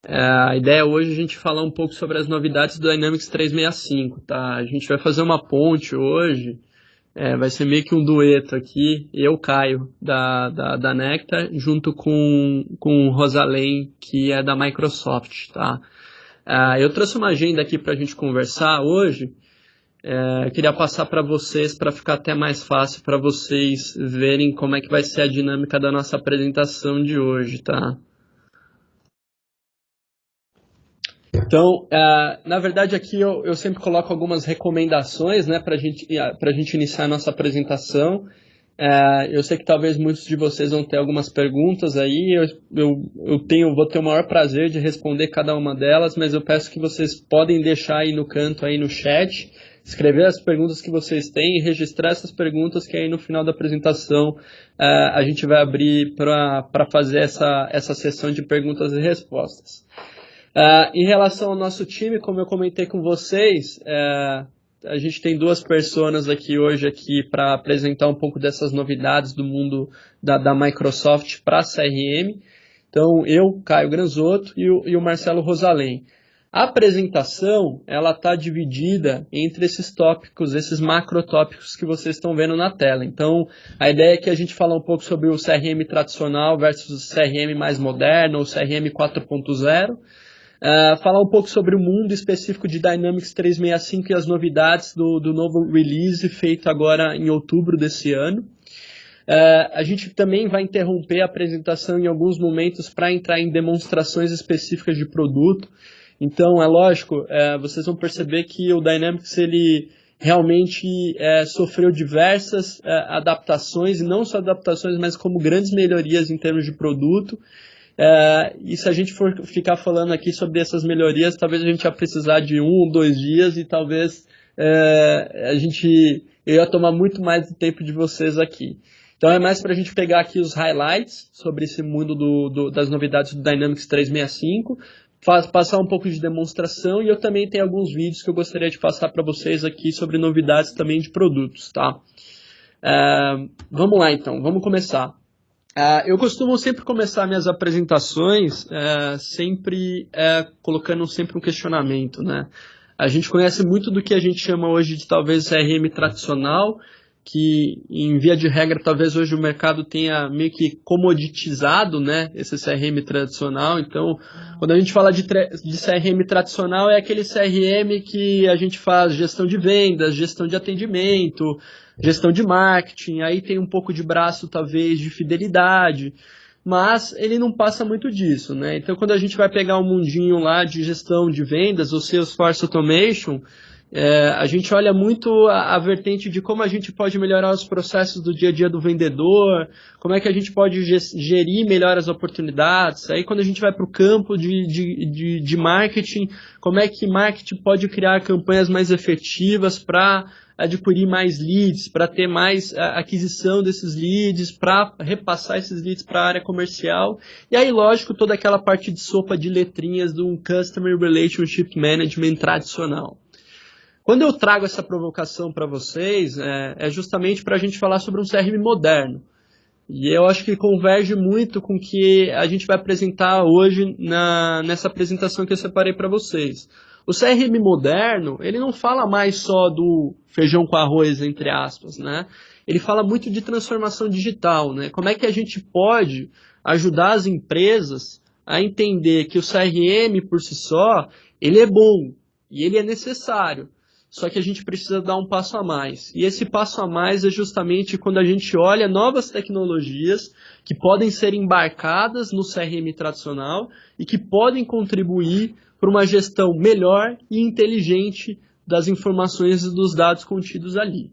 A ideia hoje é a gente falar um pouco sobre as novidades do Dynamics 365, tá? A gente vai fazer uma ponte hoje, vai ser meio que um dueto aqui, eu, Caio, da Nectar, junto com o Rosalém, que é da Microsoft, tá? Eu trouxe uma agenda aqui para a gente conversar hoje. Eu queria passar para vocês, para ficar até mais fácil para vocês verem como é que vai ser a dinâmica da nossa apresentação de hoje, tá? Então, na verdade aqui eu sempre coloco algumas recomendações, né, para a gente iniciar a nossa apresentação. Eu sei que talvez muitos de vocês vão ter algumas perguntas aí, vou ter o maior prazer de responder cada uma delas, mas eu peço que vocês podem deixar aí no canto, aí no chat, escrever as perguntas que vocês têm e registrar essas perguntas, que aí no final da apresentação a gente vai abrir para fazer essa sessão de perguntas e respostas. Em relação ao nosso time, como eu comentei com vocês, a gente tem duas pessoas aqui hoje para apresentar um pouco dessas novidades do mundo da Microsoft para a CRM. Então, eu, Caio Granzotto, e o Marcelo Rosalém. A apresentação ela está dividida entre esses tópicos, esses macrotópicos que vocês estão vendo na tela. Então, a ideia é que a gente fale um pouco sobre o CRM tradicional versus o CRM mais moderno, ou CRM 4.0. Falar um pouco sobre o mundo específico de Dynamics 365 e as novidades do novo release feito agora em outubro desse ano. A gente também vai interromper a apresentação em alguns momentos para entrar em demonstrações específicas de produto. Então, é lógico, vocês vão perceber que o Dynamics ele realmente sofreu diversas adaptações, e não só adaptações, mas como grandes melhorias em termos de produto. E se a gente for ficar falando aqui sobre essas melhorias, talvez a gente ia precisar de 1 ou 2 dias e talvez eu ia tomar muito mais do tempo de vocês aqui. Então é mais para a gente pegar aqui os highlights sobre esse mundo das novidades do Dynamics 365, passar um pouco de demonstração, e eu também tenho alguns vídeos que eu gostaria de passar para vocês aqui sobre novidades também de produtos, tá? Vamos lá então, vamos começar. Eu costumo sempre começar minhas apresentações colocando sempre um questionamento, né? A gente conhece muito do que a gente chama hoje de talvez CRM tradicional, que em via de regra talvez hoje o mercado tenha meio que comoditizado, né, esse CRM tradicional. Então, quando a gente fala de CRM tradicional, é aquele CRM que a gente faz gestão de vendas, gestão de atendimento, gestão de marketing, aí tem um pouco de braço talvez de fidelidade, mas ele não passa muito disso, né? Então, quando a gente vai pegar um mundinho lá de gestão de vendas, ou Salesforce Automation, a gente olha muito a vertente de como a gente pode melhorar os processos do dia a dia do vendedor, como é que a gente pode gerir melhor as oportunidades. Aí quando a gente vai para o campo de marketing, como é que marketing pode criar campanhas mais efetivas para adquirir mais leads, para ter mais aquisição desses leads, para repassar esses leads para a área comercial. E aí, lógico, toda aquela parte de sopa de letrinhas de um Customer Relationship Management tradicional. Quando eu trago essa provocação para vocês, é justamente para a gente falar sobre um CRM moderno. E eu acho que converge muito com o que a gente vai apresentar hoje nessa apresentação que eu separei para vocês. O CRM moderno, ele não fala mais só do feijão com arroz, entre aspas, né? Ele fala muito de transformação digital, né? Como é que a gente pode ajudar as empresas a entender que o CRM por si só, ele é bom e ele é necessário. Só que a gente precisa dar um passo a mais. E esse passo a mais é justamente quando a gente olha novas tecnologias que podem ser embarcadas no CRM tradicional e que podem contribuir para uma gestão melhor e inteligente das informações e dos dados contidos ali.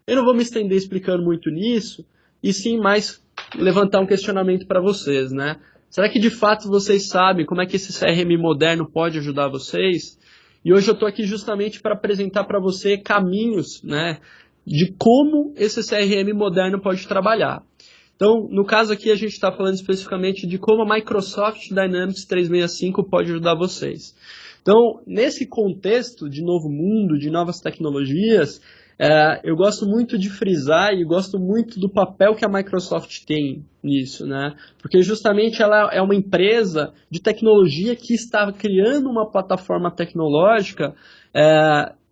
Eu não vou me estender explicando muito nisso, e sim mais levantar um questionamento para vocês, né? Será que de fato vocês sabem como é que esse CRM moderno pode ajudar vocês? E hoje eu estou aqui justamente para apresentar para você caminhos, né, de como esse CRM moderno pode trabalhar. Então, no caso aqui, a gente está falando especificamente de como a Microsoft Dynamics 365 pode ajudar vocês. Então, nesse contexto de novo mundo, de novas tecnologias, Eu gosto muito de frisar e gosto muito do papel que a Microsoft tem nisso, né? Porque justamente ela é uma empresa de tecnologia que está criando uma plataforma tecnológica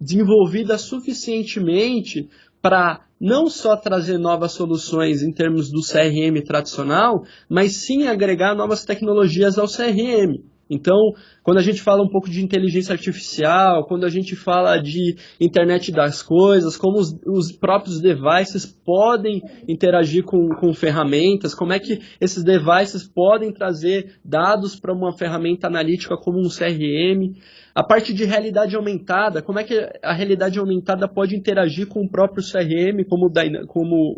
desenvolvida suficientemente para não só trazer novas soluções em termos do CRM tradicional, mas sim agregar novas tecnologias ao CRM. Então, quando a gente fala um pouco de inteligência artificial, quando a gente fala de internet das coisas, como os próprios devices podem interagir com ferramentas, como é que esses devices podem trazer dados para uma ferramenta analítica como um CRM, a parte de realidade aumentada, como é que a realidade aumentada pode interagir com o próprio CRM, como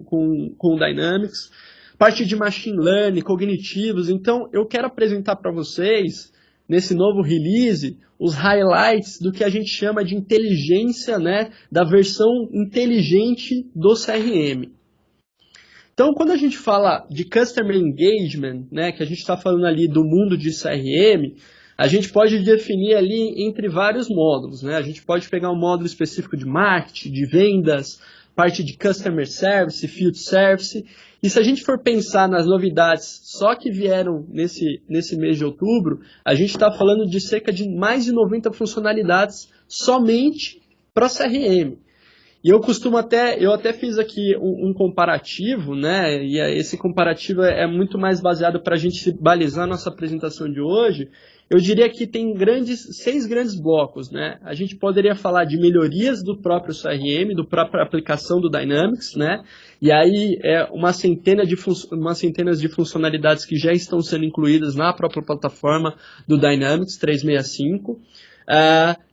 com o Dynamics, parte de machine learning, cognitivos. Então, eu quero apresentar para vocês nesse novo release, os highlights do que a gente chama de inteligência, né, da versão inteligente do CRM. Então, quando a gente fala de Customer Engagement, né, que a gente está falando ali do mundo de CRM, a gente pode definir ali entre vários módulos, né? A gente pode pegar um módulo específico de marketing, de vendas, parte de Customer Service, Field Service. E se a gente for pensar nas novidades só que vieram nesse mês de outubro, a gente está falando de cerca de mais de 90 funcionalidades somente para CRM. E eu até fiz aqui um comparativo, né? E esse comparativo é muito mais baseado para a gente balizar a nossa apresentação de hoje. Eu diria que tem 6 grandes blocos, né? A gente poderia falar de melhorias do próprio CRM, do própria aplicação do Dynamics, né? E aí uma centena de funcionalidades que já estão sendo incluídas na própria plataforma do Dynamics 365.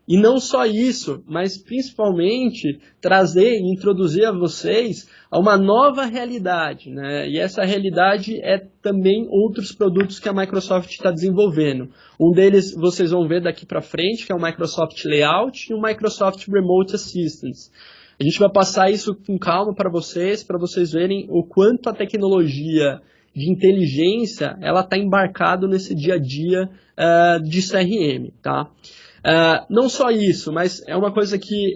E não só isso, mas principalmente trazer e introduzir a vocês a uma nova realidade, né? E essa realidade é também outros produtos que a Microsoft está desenvolvendo. Um deles vocês vão ver daqui para frente, que é o Microsoft Layout e o Microsoft Remote Assistance. A gente vai passar isso com calma para vocês verem o quanto a tecnologia de inteligência ela está embarcado nesse dia a dia de CRM, tá? Não só isso, mas é uma coisa que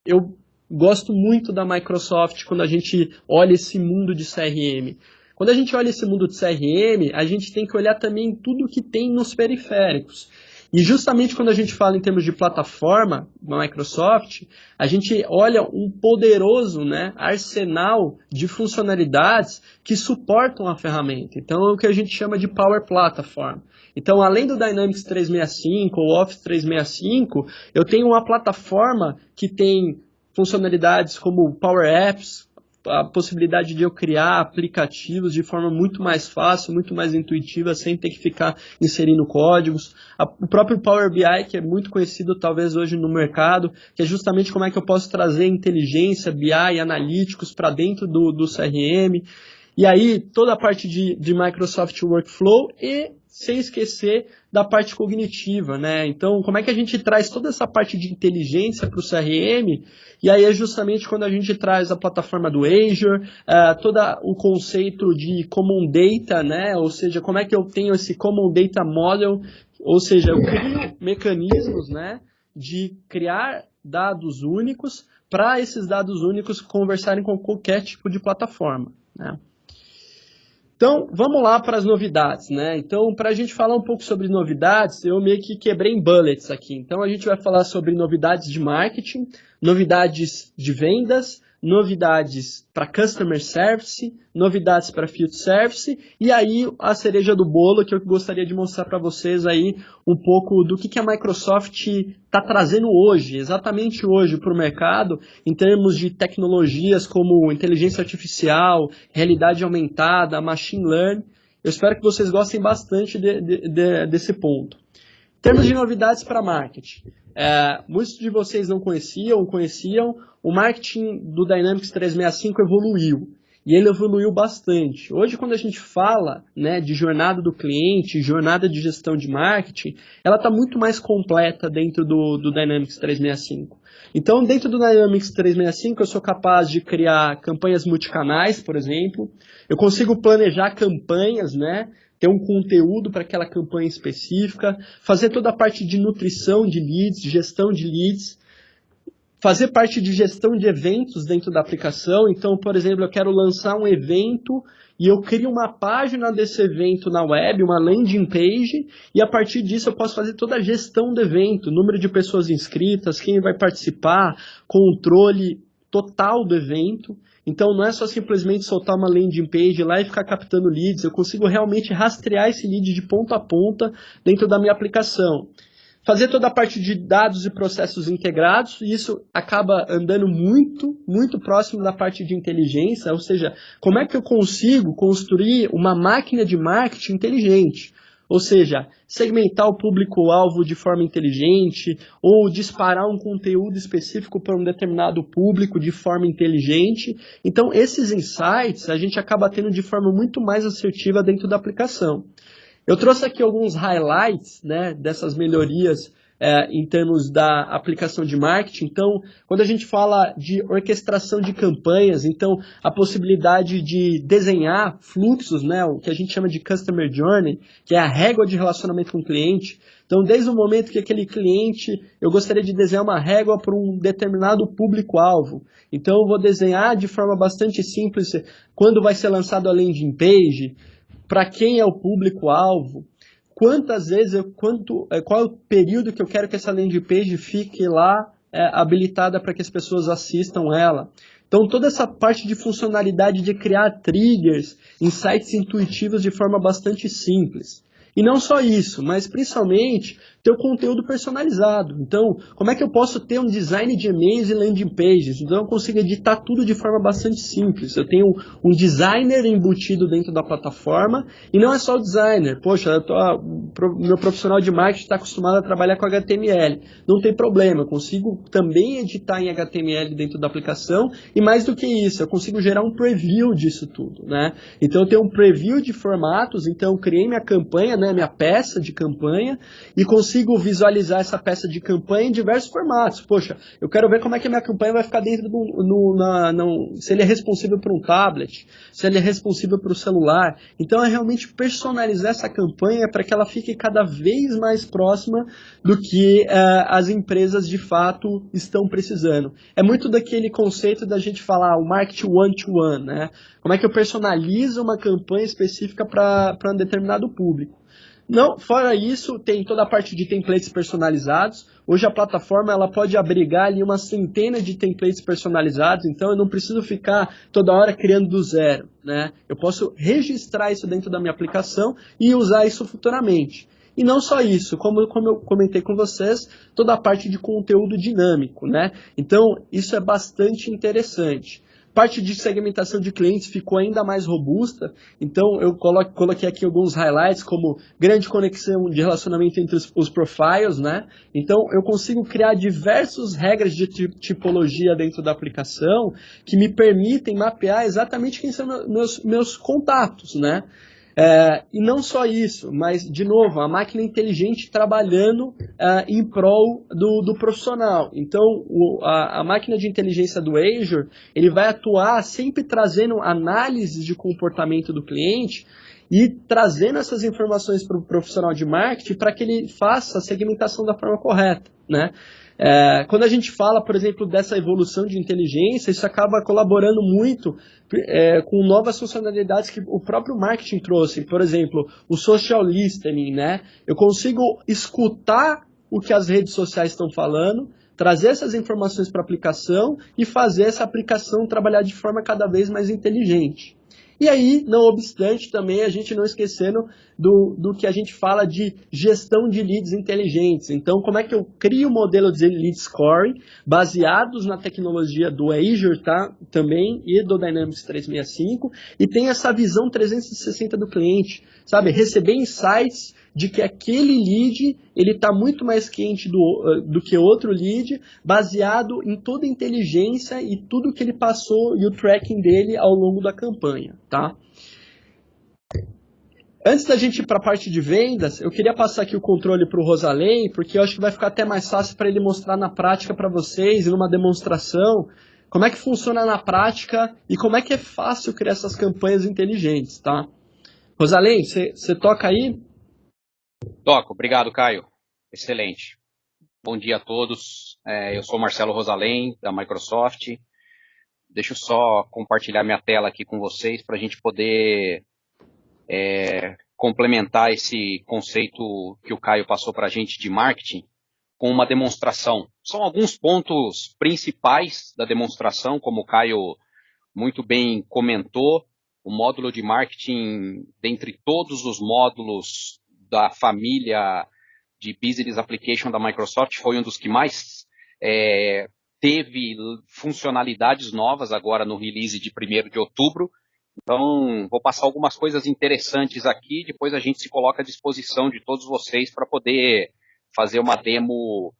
eu gosto muito da Microsoft quando a gente olha esse mundo de CRM. Quando a gente olha esse mundo de CRM, a gente tem que olhar também tudo que tem nos periféricos. E justamente quando a gente fala em termos de plataforma da Microsoft, a gente olha um poderoso, né, arsenal de funcionalidades que suportam a ferramenta. Então é o que a gente chama de Power Platform. Então, além do Dynamics 365 ou Office 365, eu tenho uma plataforma que tem funcionalidades como Power Apps, a possibilidade de eu criar aplicativos de forma muito mais fácil, muito mais intuitiva, sem ter que ficar inserindo códigos. O próprio Power BI, que é muito conhecido talvez hoje no mercado, que é justamente como é que eu posso trazer inteligência, BI, analíticos para dentro do CRM. E aí, toda a parte de Microsoft Workflow e sem esquecer da parte cognitiva, né? Então, como é que a gente traz toda essa parte de inteligência para o CRM? E aí é justamente quando a gente traz a plataforma do Azure, todo o conceito de Common Data, né? Ou seja, como é que eu tenho esse Common Data Model? Ou seja, eu crio mecanismos, né, de criar dados únicos para esses dados únicos conversarem com qualquer tipo de plataforma, né? Então, vamos lá para as novidades, né? Então, para a gente falar um pouco sobre novidades, eu meio que quebrei em bullets aqui. Então, a gente vai falar sobre novidades de marketing, novidades de vendas, novidades para Customer Service, novidades para Field Service, e aí a cereja do bolo que eu gostaria de mostrar para vocês aí um pouco do que a Microsoft está trazendo hoje, exatamente hoje para o mercado, em termos de tecnologias como inteligência artificial, realidade aumentada, machine learning. Eu espero que vocês gostem bastante desse ponto. Em termos de novidades para marketing, muitos de vocês não conheciam, o marketing do Dynamics 365 evoluiu, e ele evoluiu bastante. Hoje, quando a gente fala, né, de jornada do cliente, jornada de gestão de marketing, ela está muito mais completa dentro do Dynamics 365. Então, dentro do Dynamics 365, eu sou capaz de criar campanhas multicanais, por exemplo, eu consigo planejar campanhas, né, ter um conteúdo para aquela campanha específica, fazer toda a parte de nutrição de leads, de gestão de leads, fazer parte de gestão de eventos dentro da aplicação. Então, por exemplo, eu quero lançar um evento e eu crio uma página desse evento na web, uma landing page, e a partir disso eu posso fazer toda a gestão do evento, número de pessoas inscritas, quem vai participar, controle total do evento. Então, não é só simplesmente soltar uma landing page lá e ficar captando leads, eu consigo realmente rastrear esse lead de ponta a ponta dentro da minha aplicação. Fazer toda a parte de dados e processos integrados, e isso acaba andando muito, muito próximo da parte de inteligência, ou seja, como é que eu consigo construir uma máquina de marketing inteligente? Ou seja, segmentar o público-alvo de forma inteligente, ou disparar um conteúdo específico para um determinado público de forma inteligente. Então, esses insights a gente acaba tendo de forma muito mais assertiva dentro da aplicação. Eu trouxe aqui alguns highlights, né, dessas melhorias em termos da aplicação de marketing. Então, quando a gente fala de orquestração de campanhas, então a possibilidade de desenhar fluxos, né, o que a gente chama de Customer Journey, que é a régua de relacionamento com o cliente. Então, desde o momento que aquele cliente, eu gostaria de desenhar uma régua para um determinado público-alvo. Então, eu vou desenhar de forma bastante simples quando vai ser lançado a landing page, para quem é o público-alvo, quantas vezes, qual é o período que eu quero que essa landing page fique lá habilitada para que as pessoas assistam ela. Então, toda essa parte de funcionalidade de criar triggers, insights intuitivos de forma bastante simples. E não só isso, mas principalmente ter o conteúdo personalizado. Então, como é que eu posso ter um design de e-mails e landing pages? Então, eu consigo editar tudo de forma bastante simples. Eu tenho um designer embutido dentro da plataforma, e não é só o designer. Poxa, meu profissional de marketing está acostumado a trabalhar com HTML. Não tem problema, eu consigo também editar em HTML dentro da aplicação, e mais do que isso, eu consigo gerar um preview disso tudo, né? Então, eu tenho um preview de formatos, então eu criei minha campanha, né, minha peça de campanha, e consigo visualizar essa peça de campanha em diversos formatos. Poxa, eu quero ver como é que a minha campanha vai ficar dentro se ele é responsível para um tablet, se ele é responsível para o celular. Então, é realmente personalizar essa campanha para que ela fique cada vez mais próxima do que as empresas de fato estão precisando. É muito daquele conceito da gente falar o marketing one-to-one, né? Como é que eu personalizo uma campanha específica para um determinado público. Não, fora isso, tem toda a parte de templates personalizados. Hoje a plataforma ela pode abrigar ali uma centena de templates personalizados, então eu não preciso ficar toda hora criando do zero, né? Eu posso registrar isso dentro da minha aplicação e usar isso futuramente. E não só isso, como eu comentei com vocês, toda a parte de conteúdo dinâmico, né? Então, isso é bastante interessante. Parte de segmentação de clientes ficou ainda mais robusta, então eu coloquei aqui alguns highlights, como grande conexão de relacionamento entre os profiles, né? Então eu consigo criar diversas regras de tipologia dentro da aplicação que me permitem mapear exatamente quem são meus contatos, né? E não só isso, mas, de novo, a máquina inteligente trabalhando em prol do profissional. Então, a máquina de inteligência do Azure, ele vai atuar sempre trazendo análises de comportamento do cliente e trazendo essas informações para o profissional de marketing para que ele faça a segmentação da forma correta, né? Quando a gente fala, por exemplo, dessa evolução de inteligência, isso acaba colaborando muito com novas funcionalidades que o próprio marketing trouxe. Por exemplo, o social listening, né? Eu consigo escutar o que as redes sociais estão falando, trazer essas informações para a aplicação e fazer essa aplicação trabalhar de forma cada vez mais inteligente. E aí, não obstante, também a gente não esquecendo do que a gente fala de gestão de leads inteligentes. Então, como é que eu crio um modelo de lead scoring baseados na tecnologia do Azure, tá? Também, e do Dynamics 365, e tem essa visão 360 do cliente, sabe? Receber insights de que aquele lead ele está muito mais quente do que outro lead, baseado em toda a inteligência e tudo que ele passou e o tracking dele ao longo da campanha, tá? Antes da gente ir para a parte de vendas, eu queria passar aqui o controle para o Rosalém, porque eu acho que vai ficar até mais fácil para ele mostrar na prática para vocês, e numa demonstração, como é que funciona na prática e como é que é fácil criar essas campanhas inteligentes, tá? Rosalém, você toca aí? Toco, obrigado, Caio. Excelente. Bom dia a todos. Eu sou Marcelo Rosalém, da Microsoft. Deixa eu só compartilhar minha tela aqui com vocês para a gente poder complementar esse conceito que o Caio passou para a gente de marketing com uma demonstração. São alguns pontos principais da demonstração, como o Caio muito bem comentou. O módulo de marketing, dentre todos os módulos da família de Business Application da Microsoft, foi um dos que mais teve funcionalidades novas agora no release de 1º de outubro. Então, vou passar algumas coisas interessantes aqui, depois a gente se coloca à disposição de todos vocês para poder fazer uma demo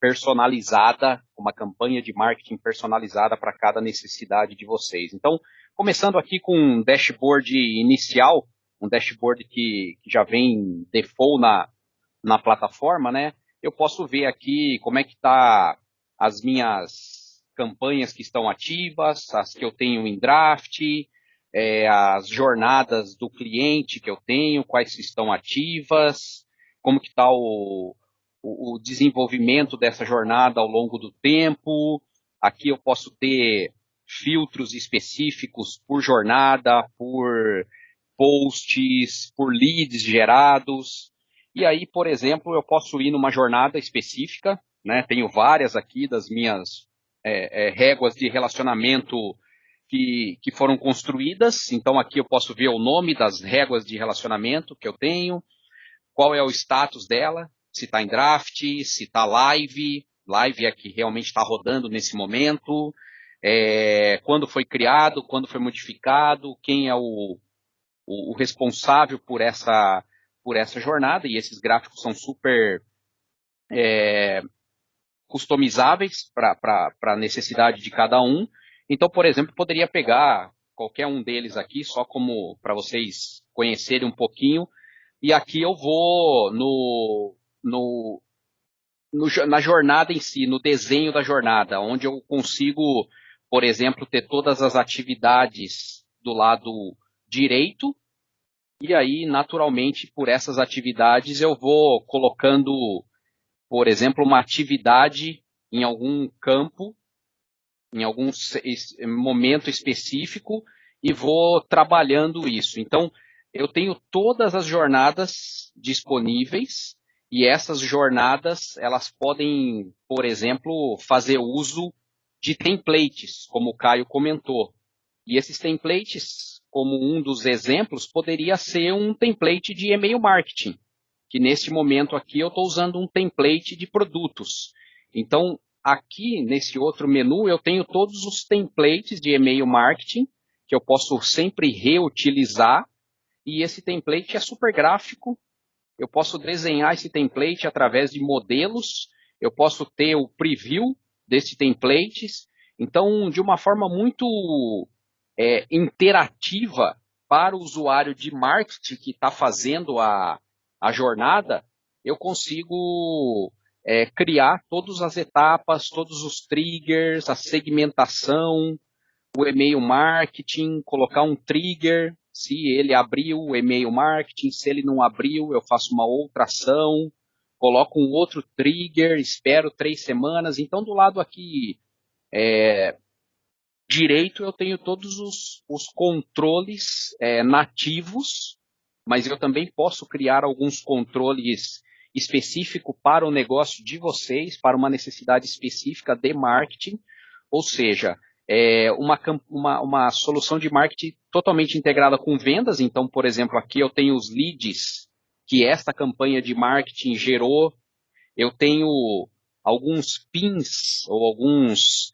personalizada, uma campanha de marketing personalizada para cada necessidade de vocês. Então, começando aqui com um dashboard inicial, um dashboard que já vem default na plataforma, né? Eu posso ver aqui como é que está as minhas campanhas que estão ativas, as que eu tenho em draft, as jornadas do cliente que eu tenho, quais estão ativas, como que está o desenvolvimento dessa jornada ao longo do tempo. Aqui eu posso ter filtros específicos por jornada, por posts, por leads gerados. E aí, por exemplo, eu posso ir numa jornada específica, né? Tenho várias aqui das minhas réguas de relacionamento que foram construídas. Então aqui eu posso ver o nome das réguas de relacionamento que eu tenho, qual é o status dela, se está em draft, se está live é que realmente está rodando nesse momento, quando foi criado, quando foi modificado, quem é o responsável por essa jornada, e esses gráficos são super customizáveis para a necessidade de cada um. Então, por exemplo, poderia pegar qualquer um deles aqui, só como para vocês conhecerem um pouquinho, e aqui eu vou na jornada em si, no desenho da jornada, onde eu consigo, por exemplo, ter todas as atividades do lado direito, e aí, naturalmente, por essas atividades eu vou colocando, por exemplo, uma atividade em algum campo, em algum momento específico, e vou trabalhando isso. Então, eu tenho todas as jornadas disponíveis, e essas jornadas, elas podem, por exemplo, fazer uso de templates, como o Caio comentou. E esses templates, como um dos exemplos, poderia ser um template de e-mail marketing, que neste momento aqui eu estou usando um template de produtos. Então, aqui nesse outro menu eu tenho todos os templates de e-mail marketing, que eu posso sempre reutilizar, e esse template é super gráfico. Eu posso desenhar esse template através de modelos, eu posso ter o preview desse template. Então, de uma forma muito interativa para o usuário de marketing que está fazendo a jornada, eu consigo criar todas as etapas, todos os triggers, a segmentação, o e-mail marketing, colocar um trigger, se ele abriu o e-mail marketing, se ele não abriu, eu faço uma outra ação, coloco um outro trigger, espero 3 semanas. Então, do lado aqui direito, eu tenho todos os controles nativos, mas eu também posso criar alguns controles específicos para o negócio de vocês, para uma necessidade específica de marketing, ou seja, uma solução de marketing totalmente integrada com vendas. Então, por exemplo, aqui eu tenho os leads que esta campanha de marketing gerou, eu tenho alguns pins ou alguns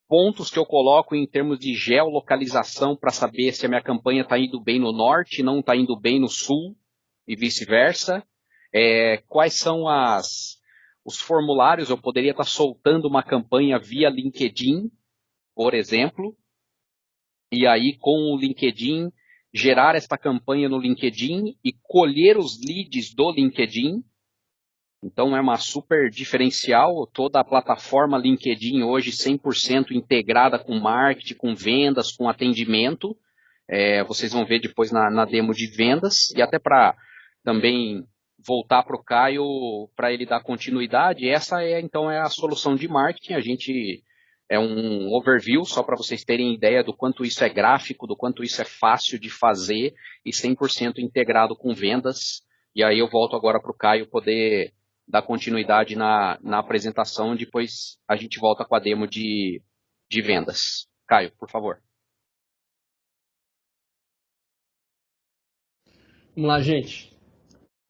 pontos que eu coloco em termos de geolocalização para saber se a minha campanha está indo bem no norte, não está indo bem no sul e vice-versa. Quais são os formulários? Eu poderia estar soltando uma campanha via LinkedIn, por exemplo, e aí com o LinkedIn gerar esta campanha no LinkedIn e colher os leads do LinkedIn. Então é uma super diferencial, toda a plataforma LinkedIn hoje 100% integrada com marketing, com vendas, com atendimento. Vocês vão ver depois na demo de vendas, e até para também voltar para o Caio para ele dar continuidade. Essa então é a solução de marketing. A gente é um overview só para vocês terem ideia do quanto isso é gráfico, do quanto isso é fácil de fazer e 100% integrado com vendas. E aí eu volto agora para o Caio poder dar continuidade na apresentação. Depois a gente volta com a demo de vendas. Caio, por favor. Vamos lá, gente.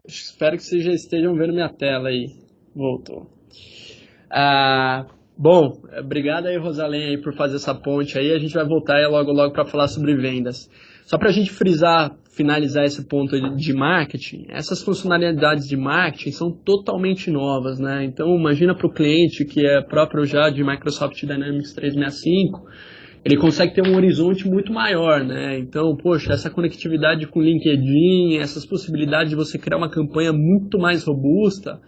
Espero que vocês já estejam vendo minha tela aí. Voltou. Bom, obrigado aí, Rosalém, aí, por fazer essa ponte aí. A gente vai voltar aí logo para falar sobre vendas. Só para a gente finalizar esse ponto de marketing, essas funcionalidades de marketing são totalmente novas, né? Então, imagina para o cliente que é próprio já de Microsoft Dynamics 365, ele consegue ter um horizonte muito maior, né? Então, poxa, essa conectividade com o LinkedIn, essas possibilidades de você criar uma campanha muito mais robusta,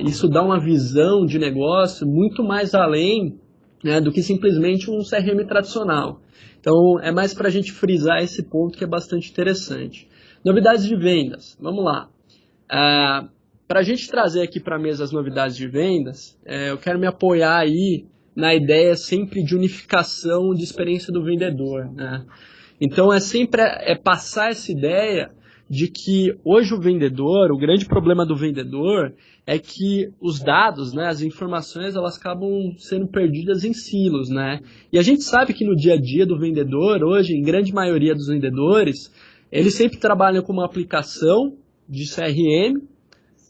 isso dá uma visão de negócio muito mais além, né, do que simplesmente um CRM tradicional. Então, é mais para a gente frisar esse ponto que é bastante interessante. Novidades de vendas, vamos lá. Para a gente trazer aqui para a mesa as novidades de vendas, eu quero me apoiar aí na ideia sempre de unificação de experiência do vendedor, né? Então, sempre passar essa ideia de que hoje o vendedor, o grande problema do vendedor é que os dados, né, as informações, elas acabam sendo perdidas em silos, né? E a gente sabe que no dia a dia do vendedor, hoje, em grande maioria dos vendedores, eles sempre trabalham com uma aplicação de CRM,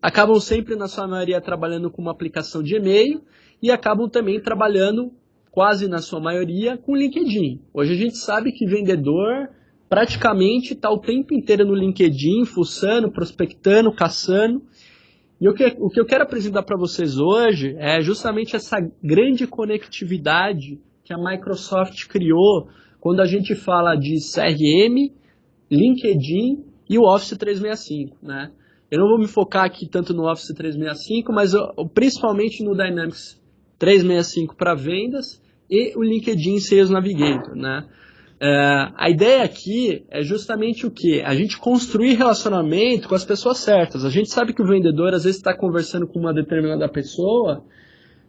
acabam sempre, na sua maioria, trabalhando com uma aplicação de e-mail e acabam também trabalhando, quase na sua maioria, com LinkedIn. Hoje a gente sabe que vendedor praticamente está o tempo inteiro no LinkedIn, fuçando, prospectando, caçando. E o que eu quero apresentar para vocês hoje é justamente essa grande conectividade que a Microsoft criou quando a gente fala de CRM, LinkedIn e o Office 365, né? Eu não vou me focar aqui tanto no Office 365, mas principalmente no Dynamics 365 para vendas e o LinkedIn Sales Navigator, né? A ideia aqui é justamente o quê? A gente construir relacionamento com as pessoas certas. A gente sabe que o vendedor às vezes está conversando com uma determinada pessoa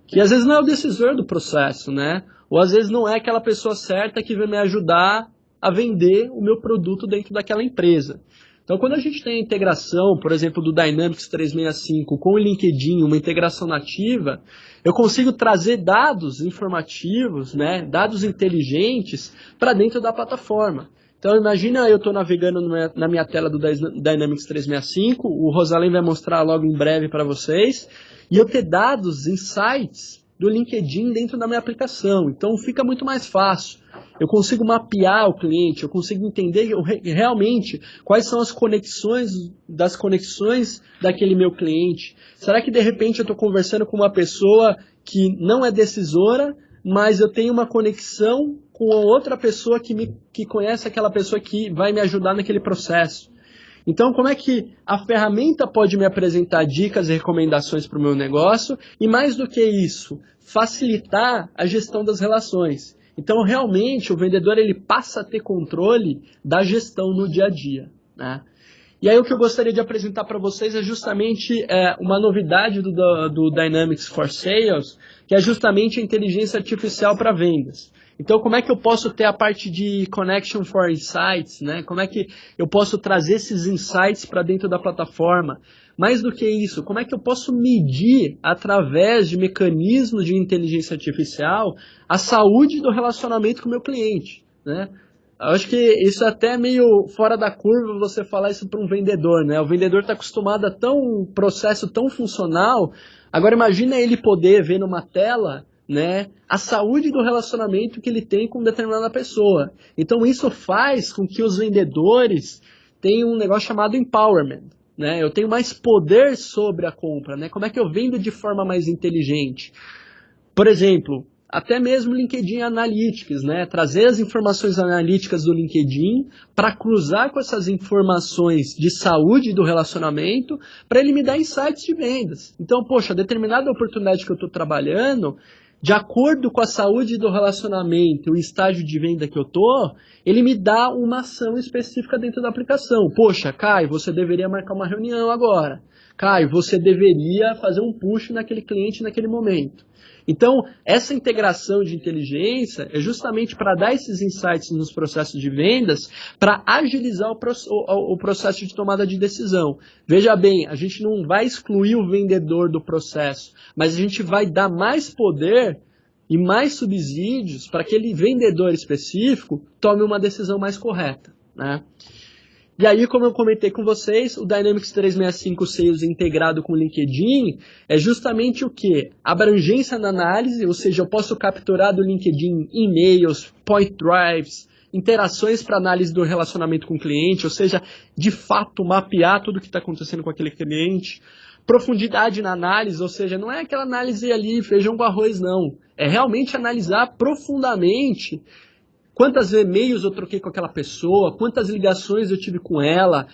que às vezes não é o decisor do processo, né? Ou às vezes não é aquela pessoa certa que vai me ajudar a vender o meu produto dentro daquela empresa. Então, quando a gente tem a integração, por exemplo, do Dynamics 365 com o LinkedIn, uma integração nativa, eu consigo trazer dados informativos, né, dados inteligentes para dentro da plataforma. Então, imagina eu estou navegando na minha tela do Dynamics 365, o Rosalém vai mostrar logo em breve para vocês, e eu ter dados, insights do LinkedIn dentro da minha aplicação. Então, fica muito mais fácil. Eu consigo mapear o cliente, eu consigo entender realmente quais são as conexões daquele meu cliente. Será que de repente eu estou conversando com uma pessoa que não é decisora, mas eu tenho uma conexão com outra pessoa que conhece aquela pessoa que vai me ajudar naquele processo? Então, como é que a ferramenta pode me apresentar dicas e recomendações para o meu negócio? E mais do que isso, facilitar a gestão das relações. Então, realmente, o vendedor ele passa a ter controle da gestão no dia a dia, né? E aí, o que eu gostaria de apresentar para vocês é justamente uma novidade do Dynamics for Sales, que é justamente a inteligência artificial para vendas. Então, como é que eu posso ter a parte de Connection for Insights, né? Como é que eu posso trazer esses insights para dentro da plataforma? Mais do que isso, como é que eu posso medir, através de mecanismos de inteligência artificial, a saúde do relacionamento com o meu cliente, né? Eu acho que isso é até meio fora da curva você falar isso para um vendedor, né? O vendedor está acostumado a um processo tão funcional. Agora imagina ele poder ver numa tela, né, a saúde do relacionamento que ele tem com determinada pessoa. Então isso faz com que os vendedores tenham um negócio chamado empowerment, né? Eu tenho mais poder sobre a compra, né? Como é que eu vendo de forma mais inteligente? Por exemplo, até mesmo LinkedIn Analytics, né? Trazer as informações analíticas do LinkedIn para cruzar com essas informações de saúde do relacionamento para ele me dar insights de vendas. Então, poxa, determinada oportunidade que eu estou trabalhando, de acordo com a saúde do relacionamento e o estágio de venda que eu tô, ele me dá uma ação específica dentro da aplicação. Poxa, Caio, você deveria marcar uma reunião agora. Caio, você deveria fazer um push naquele cliente naquele momento. Então, essa integração de inteligência é justamente para dar esses insights nos processos de vendas, para agilizar o processo de tomada de decisão. Veja bem, a gente não vai excluir o vendedor do processo, mas a gente vai dar mais poder e mais subsídios para que aquele vendedor específico tome uma decisão mais correta, né? E aí, como eu comentei com vocês, o Dynamics 365 Sales integrado com o LinkedIn é justamente o quê? Abrangência na análise, ou seja, eu posso capturar do LinkedIn e-mails, point drives, interações para análise do relacionamento com o cliente, ou seja, de fato mapear tudo o que está acontecendo com aquele cliente. Profundidade na análise, ou seja, não é aquela análise ali, feijão com arroz, não. É realmente analisar profundamente quantas e-mails eu troquei com aquela pessoa, quantas ligações eu tive com ela,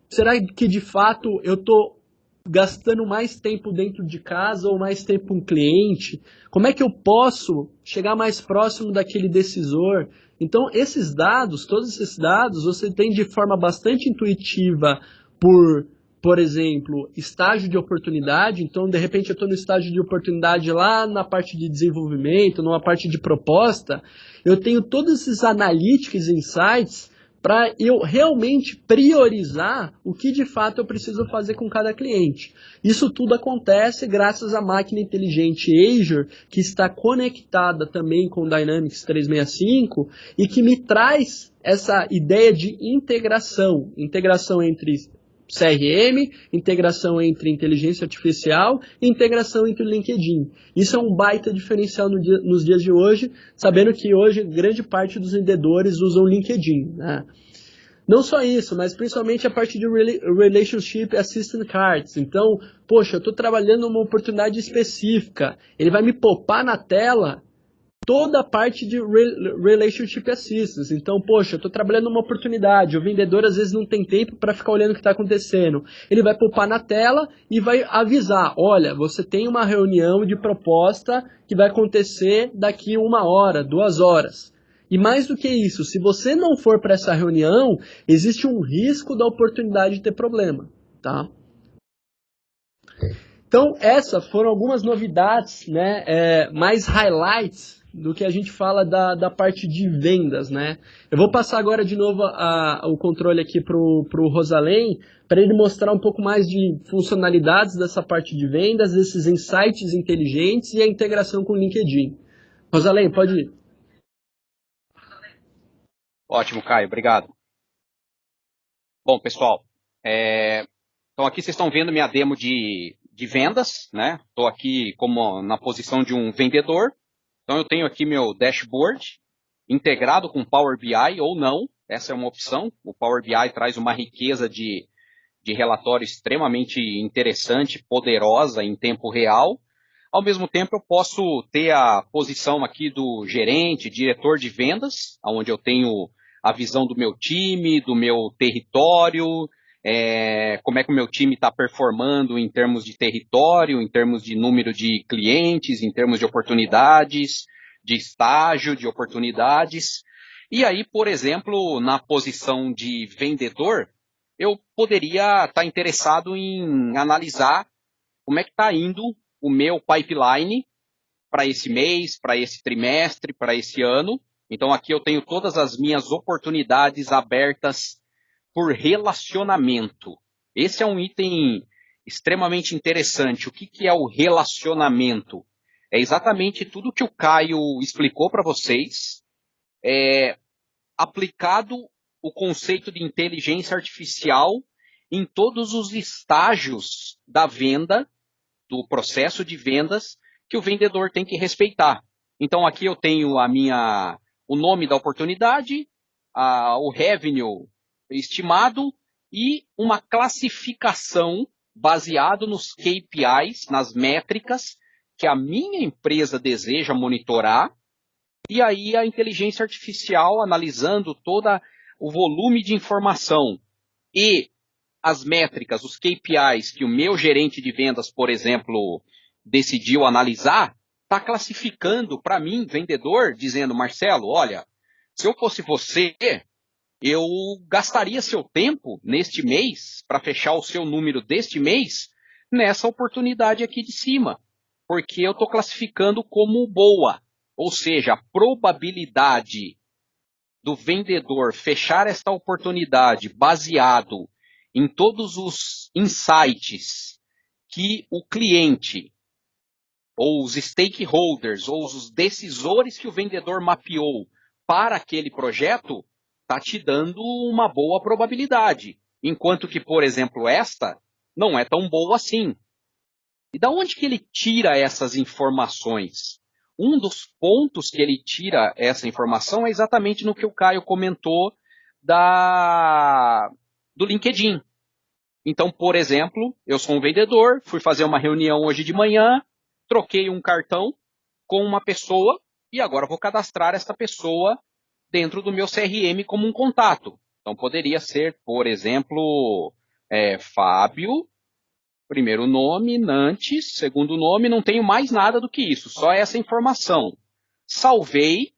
será que de fato eu estou gastando mais tempo dentro de casa ou mais tempo com o cliente? Como é que eu posso chegar mais próximo daquele decisor? Então, esses dados, todos esses dados, você tem de forma bastante intuitiva por exemplo, estágio de oportunidade. Então, de repente, eu estou no estágio de oportunidade lá na parte de desenvolvimento, numa parte de proposta. Eu tenho todos esses analytics e insights para eu realmente priorizar o que de fato eu preciso fazer com cada cliente. Isso tudo acontece graças à máquina inteligente Azure, que está conectada também com o Dynamics 365 e que me traz essa ideia de integração entre CRM, integração entre inteligência artificial e integração entre o LinkedIn. Isso é um baita diferencial nos dias de hoje, sabendo que hoje grande parte dos vendedores usam o LinkedIn, né? Não só isso, mas principalmente a parte de Relationship Assistant Cards. Então, poxa, eu estou trabalhando numa oportunidade específica, ele vai me popar na tela toda a parte de Relationship Assistance. Então, poxa, eu estou trabalhando numa oportunidade, o vendedor às vezes não tem tempo para ficar olhando o que está acontecendo. Ele vai popar na tela e vai avisar, olha, você tem uma reunião de proposta que vai acontecer daqui 1 hora, 2 horas. E mais do que isso, se você não for para essa reunião, existe um risco da oportunidade de ter problema, tá? Então, essas foram algumas novidades, né, mais highlights do que a gente fala da parte de vendas, né? Eu vou passar agora de novo o controle aqui pro Rosalém, para ele mostrar um pouco mais de funcionalidades dessa parte de vendas, esses insights inteligentes e a integração com o LinkedIn. Rosalém, pode ir. Ótimo, Caio, obrigado. Bom, pessoal, então aqui vocês estão vendo minha demo de vendas, né? Estou aqui como na posição de um vendedor. Então eu tenho aqui meu dashboard integrado com Power BI ou não, essa é uma opção. O Power BI traz uma riqueza de relatório extremamente interessante, poderosa em tempo real. Ao mesmo tempo eu posso ter a posição aqui do gerente, diretor de vendas, onde eu tenho a visão do meu time, do meu território, como é que o meu time está performando em termos de território, em termos de número de clientes, em termos de oportunidades, de estágio, de oportunidades. E aí, por exemplo, na posição de vendedor, eu poderia estar interessado em analisar como é que está indo o meu pipeline para esse mês, para esse trimestre, para esse ano. Então aqui eu tenho todas as minhas oportunidades abertas por relacionamento. Esse é um item extremamente interessante. O que é o relacionamento? É exatamente tudo que o Caio explicou para vocês, aplicado o conceito de inteligência artificial em todos os estágios da venda, do processo de vendas, que o vendedor tem que respeitar. Então aqui eu tenho o nome da oportunidade, o revenue estimado e uma classificação baseado nos KPIs, nas métricas que a minha empresa deseja monitorar, e aí a inteligência artificial analisando todo o volume de informação e as métricas, os KPIs que o meu gerente de vendas, por exemplo, decidiu analisar, está classificando para mim, vendedor, dizendo, Marcelo, olha, se eu fosse você, eu gastaria seu tempo neste mês, para fechar o seu número deste mês, nessa oportunidade aqui de cima, porque eu estou classificando como boa, ou seja, a probabilidade do vendedor fechar esta oportunidade baseado em todos os insights que o cliente, ou os stakeholders, ou os decisores que o vendedor mapeou para aquele projeto, está te dando uma boa probabilidade. Enquanto que, por exemplo, esta não é tão boa assim. E da onde que ele tira essas informações? Um dos pontos que ele tira essa informação é exatamente no que o Caio comentou do LinkedIn. Então, por exemplo, eu sou um vendedor, fui fazer uma reunião hoje de manhã, troquei um cartão com uma pessoa e agora vou cadastrar essa pessoa dentro do meu CRM como um contato. Então, poderia ser, por exemplo, Fábio, primeiro nome, Nantes, segundo nome, não tenho mais nada do que isso, só essa informação. Salvei,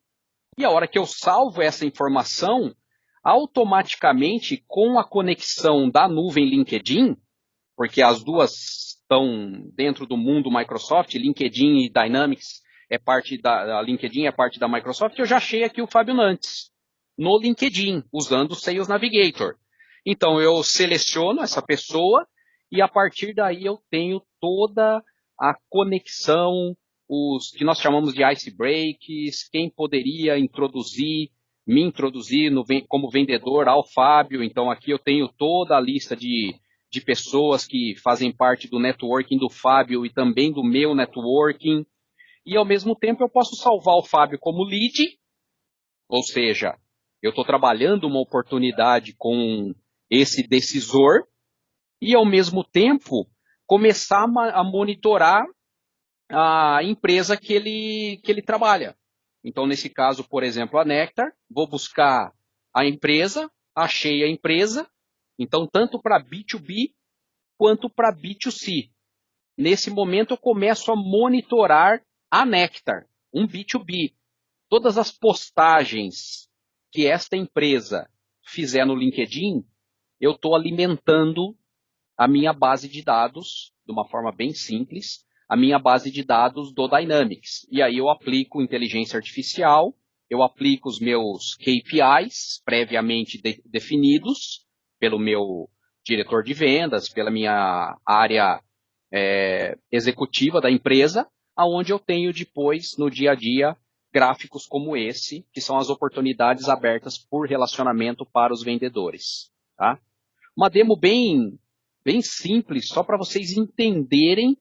e a hora que eu salvo essa informação, automaticamente, com a conexão da nuvem LinkedIn, porque as duas estão dentro do mundo Microsoft, LinkedIn e Dynamics a LinkedIn é parte da Microsoft, eu já achei aqui o Fábio Nantes no LinkedIn, usando o Sales Navigator. Então eu seleciono essa pessoa e a partir daí eu tenho toda a conexão, os que nós chamamos de ice breaks, quem poderia me introduzir como vendedor ao Fábio. Então aqui eu tenho toda a lista de pessoas que fazem parte do networking do Fábio e também do meu networking. E, ao mesmo tempo, eu posso salvar o Fábio como lead, ou seja, eu estou trabalhando uma oportunidade com esse decisor e, ao mesmo tempo, começar a monitorar a empresa que ele trabalha. Então, nesse caso, por exemplo, a Nectar, vou buscar a empresa, achei a empresa, então, tanto para B2B quanto para B2C. Nesse momento, eu começo a monitorar a Nectar, um B2B. Todas as postagens que esta empresa fizer no LinkedIn, eu estou alimentando a minha base de dados, de uma forma bem simples, a minha base de dados do Dynamics. E aí eu aplico inteligência artificial, eu aplico os meus KPIs previamente definidos pelo meu diretor de vendas, pela minha área executiva da empresa, aonde eu tenho depois, no dia a dia, gráficos como esse, que são as oportunidades abertas por relacionamento para os vendedores. Tá? Uma demo bem simples, só para vocês entenderem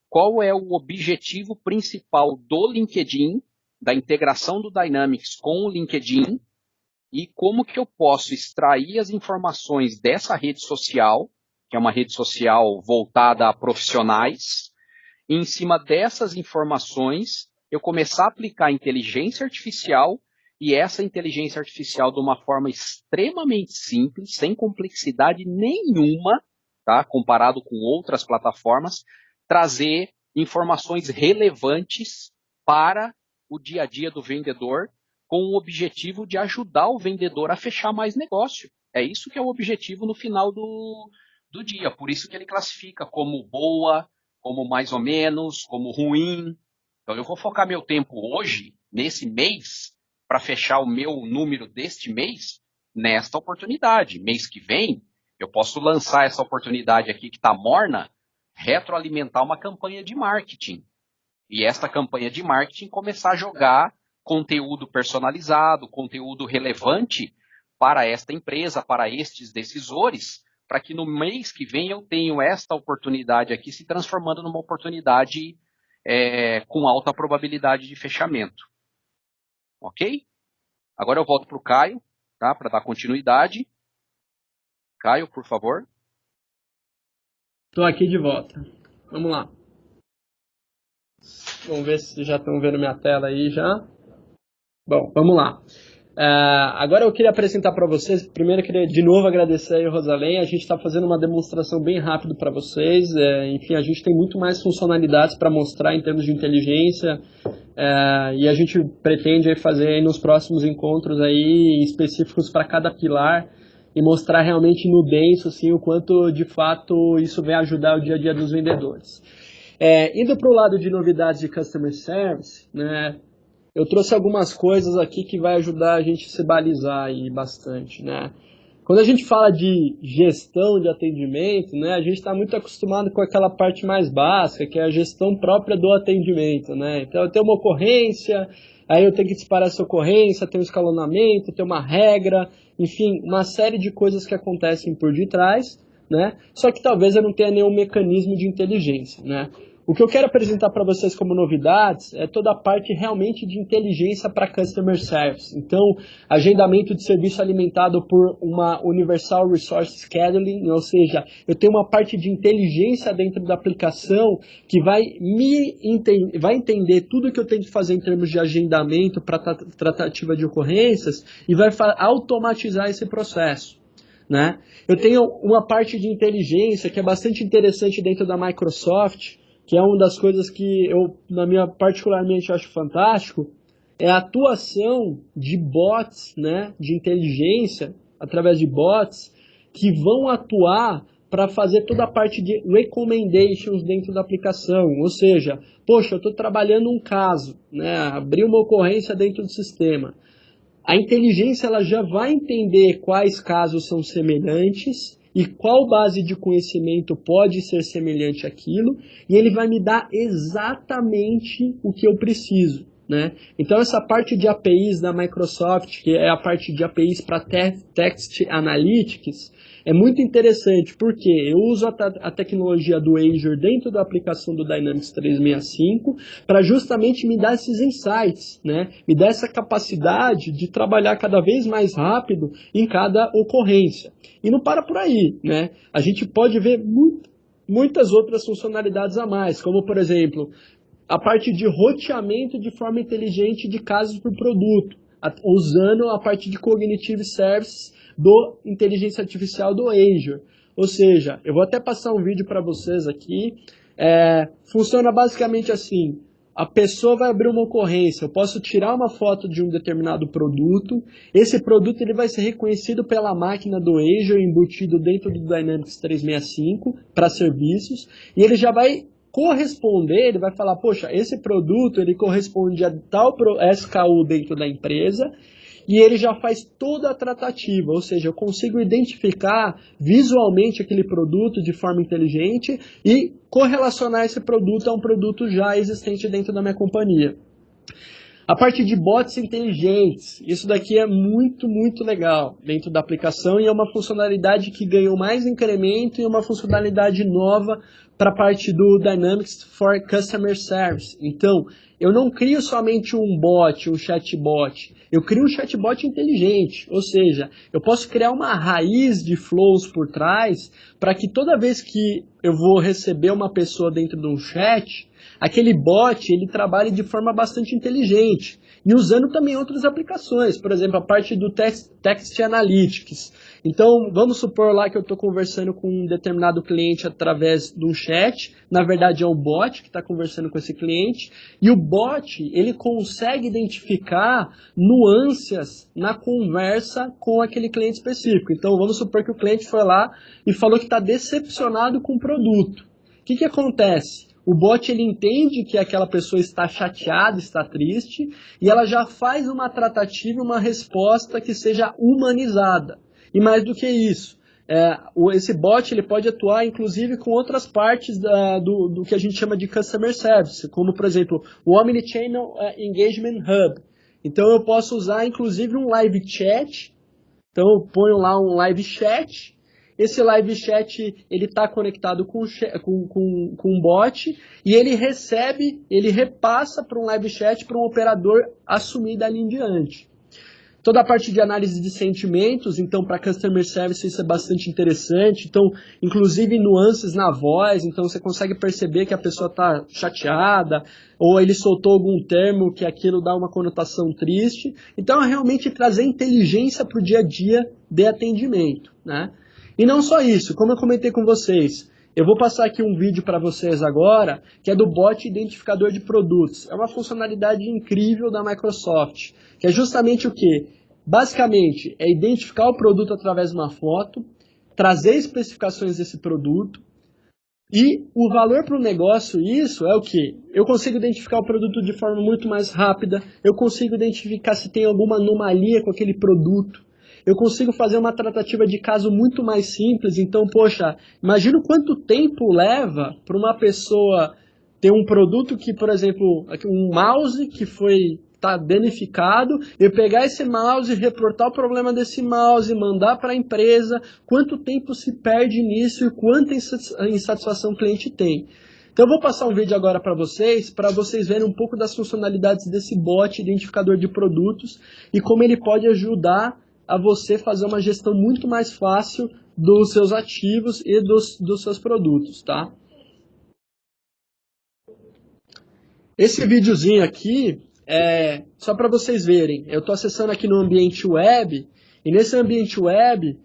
qual é o objetivo principal do LinkedIn, da integração do Dynamics com o LinkedIn, e como que eu posso extrair as informações dessa rede social, que é uma rede social voltada a profissionais, e em cima dessas informações, eu começar a aplicar inteligência artificial, e essa inteligência artificial, de uma forma extremamente simples, sem complexidade nenhuma, tá? Comparado com outras plataformas, trazer informações relevantes para o dia a dia do vendedor, com o objetivo de ajudar o vendedor a fechar mais negócio. É isso que é o objetivo no final do dia. Por isso que ele classifica como boa, como mais ou menos, como ruim. Então eu vou focar meu tempo hoje, nesse mês, para fechar o meu número deste mês, nesta oportunidade. Mês que vem, eu posso lançar essa oportunidade aqui que está morna, retroalimentar uma campanha de marketing. E esta campanha de marketing começar a jogar conteúdo personalizado, conteúdo relevante para esta empresa, para estes decisores, para que no mês que vem eu tenha esta oportunidade aqui se transformando numa oportunidade com alta probabilidade de fechamento. Ok? Agora eu volto para o Caio, tá, para dar continuidade. Caio, por favor. Estou aqui de volta. Vamos lá. Vamos ver se já estão vendo minha tela aí já. Bom, vamos lá. Agora eu queria apresentar para vocês, primeiro eu queria de novo agradecer aí, Rosalém, a gente está fazendo uma demonstração bem rápida para vocês, enfim, a gente tem muito mais funcionalidades para mostrar em termos de inteligência, e a gente pretende aí fazer aí nos próximos encontros aí específicos para cada pilar e mostrar realmente no denso assim, o quanto de fato isso vai ajudar o dia a dia dos vendedores. Indo para o lado de novidades de Customer Service, né? Eu trouxe algumas coisas aqui que vai ajudar a gente a se balizar aí bastante, né? Quando a gente fala de gestão de atendimento, né, a gente está muito acostumado com aquela parte mais básica, que é a gestão própria do atendimento, né? Então eu tenho uma ocorrência, aí eu tenho que disparar essa ocorrência, tem um escalonamento, tem uma regra, enfim, uma série de coisas que acontecem por detrás, né? Só que talvez eu não tenha nenhum mecanismo de inteligência, né? O que eu quero apresentar para vocês como novidades é toda a parte realmente de inteligência para Customer Service. Então, agendamento de serviço alimentado por uma Universal Resource Scheduling, ou seja, eu tenho uma parte de inteligência dentro da aplicação que vai entender tudo que eu tenho que fazer em termos de agendamento para tratativa de ocorrências e vai automatizar esse processo, né? Eu tenho uma parte de inteligência que é bastante interessante dentro da Microsoft, que é uma das coisas que eu, particularmente, acho fantástico, é a atuação de bots, né, de inteligência, através de bots, que vão atuar para fazer toda a parte de recommendations dentro da aplicação. Ou seja, poxa, eu estou trabalhando um caso, né, abri uma ocorrência dentro do sistema. A inteligência ela já vai entender quais casos são semelhantes e qual base de conhecimento pode ser semelhante àquilo, e ele vai me dar exatamente o que eu preciso, né? Então essa parte de APIs da Microsoft, que é a parte de APIs para Text Analytics, é muito interessante, porque eu uso a tecnologia do Azure dentro da aplicação do Dynamics 365 para justamente me dar esses insights, né? Me dar essa capacidade de trabalhar cada vez mais rápido em cada ocorrência. E não para por aí, né? A gente pode ver muitas outras funcionalidades a mais, como, por exemplo, a parte de roteamento de forma inteligente de casos por produto, usando a parte de Cognitive Services do inteligência artificial do Azure. Ou seja, eu vou até passar um vídeo para vocês aqui. Funciona basicamente assim. A pessoa vai abrir uma ocorrência, eu posso tirar uma foto de um determinado produto, esse produto ele vai ser reconhecido pela máquina do Azure embutido dentro do Dynamics 365 para serviços, e ele já vai corresponder, ele vai falar, poxa, esse produto ele corresponde a tal SKU dentro da empresa, e ele já faz toda a tratativa, ou seja, eu consigo identificar visualmente aquele produto de forma inteligente e correlacionar esse produto a um produto já existente dentro da minha companhia. A parte de bots inteligentes, isso daqui é muito, muito legal dentro da aplicação e é uma funcionalidade que ganhou mais incremento e uma funcionalidade nova para a parte do Dynamics for Customer Service. Então, eu não crio somente um bot, um chatbot, eu crio um chatbot inteligente, ou seja, eu posso criar uma raiz de flows por trás para que toda vez que eu vou receber uma pessoa dentro de um chat, aquele bot ele trabalhe de forma bastante inteligente e usando também outras aplicações, por exemplo, a parte do Text Analytics. Então, vamos supor lá que eu estou conversando com um determinado cliente através de um chat, na verdade é um bot que está conversando com esse cliente, e o bot ele consegue identificar nuances na conversa com aquele cliente específico. Então, vamos supor que o cliente foi lá e falou que está decepcionado com o produto. O que acontece? O bot ele entende que aquela pessoa está chateada, está triste, e ela já faz uma tratativa, uma resposta que seja humanizada. E mais do que isso, esse bot ele pode atuar inclusive com outras partes do que a gente chama de Customer Service, como por exemplo o Omnichannel Engagement Hub. Então eu posso usar inclusive um live chat, então eu ponho lá um live chat. Esse live chat ele está conectado com um bot e ele repassa para um live chat para um operador assumir dali em diante. Toda a parte de análise de sentimentos, então para Customer Service isso é bastante interessante. Então, inclusive nuances na voz, então você consegue perceber que a pessoa está chateada, ou ele soltou algum termo que aquilo dá uma conotação triste. Então, é realmente trazer inteligência para o dia a dia de atendimento, né? E não só isso, como eu comentei com vocês, eu vou passar aqui um vídeo para vocês agora, que é do bot identificador de produtos. É uma funcionalidade incrível da Microsoft, que é justamente o quê? Basicamente, é identificar o produto através de uma foto, trazer especificações desse produto, e o valor para o negócio, isso é o quê? Eu consigo identificar o produto de forma muito mais rápida, eu consigo identificar se tem alguma anomalia com aquele produto, eu consigo fazer uma tratativa de caso muito mais simples. Então, poxa, imagina quanto tempo leva para uma pessoa ter um produto que, por exemplo, um mouse que está danificado, eu pegar esse mouse, reportar o problema desse mouse, mandar para a empresa, quanto tempo se perde nisso e quanta insatisfação o cliente tem. Então eu vou passar um vídeo agora para vocês verem um pouco das funcionalidades desse bot identificador de produtos e como ele pode ajudar a você fazer uma gestão muito mais fácil dos seus ativos e dos seus produtos, tá? Esse videozinho aqui é só para vocês verem. Eu estou acessando aqui no ambiente web, e nesse ambiente web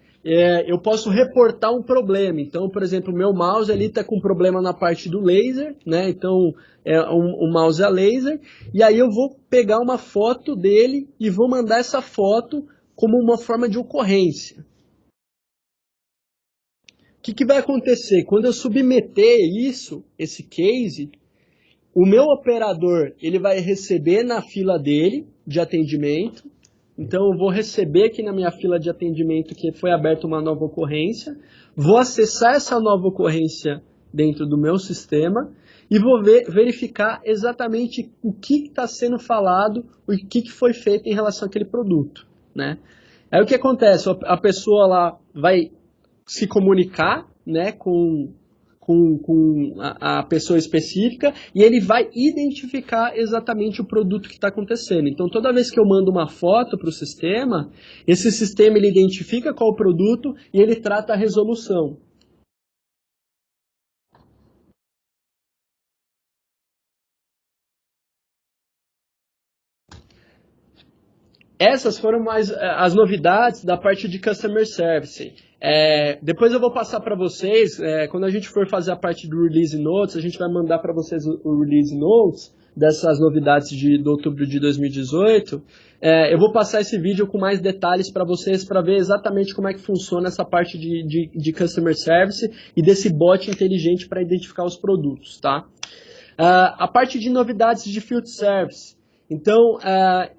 eu posso reportar um problema. Então, por exemplo, o meu mouse ali está com problema na parte do laser, né? Então, o mouse a laser, e aí eu vou pegar uma foto dele e vou mandar essa foto como uma forma de ocorrência. O que vai acontecer? Quando eu submeter esse case, o meu operador ele vai receber na fila dele de atendimento. Então eu vou receber aqui na minha fila de atendimento que foi aberta uma nova ocorrência, vou acessar essa nova ocorrência dentro do meu sistema e vou verificar exatamente o que está sendo falado, o que foi feito em relação àquele produto, né? Aí o que acontece? A pessoa lá vai se comunicar, né, com a pessoa específica e ele vai identificar exatamente o produto que está acontecendo. Então, toda vez que eu mando uma foto para o sistema, esse sistema ele identifica qual o produto e ele trata a resolução. Essas foram mais as novidades da parte de Customer Service. Depois eu vou passar para vocês, quando a gente for fazer a parte do Release Notes, a gente vai mandar para vocês o Release Notes dessas novidades de outubro de 2018. Eu vou passar esse vídeo com mais detalhes para vocês, para ver exatamente como é que funciona essa parte de Customer Service e desse bot inteligente para identificar os produtos, tá? A parte de novidades de Field Service. Então,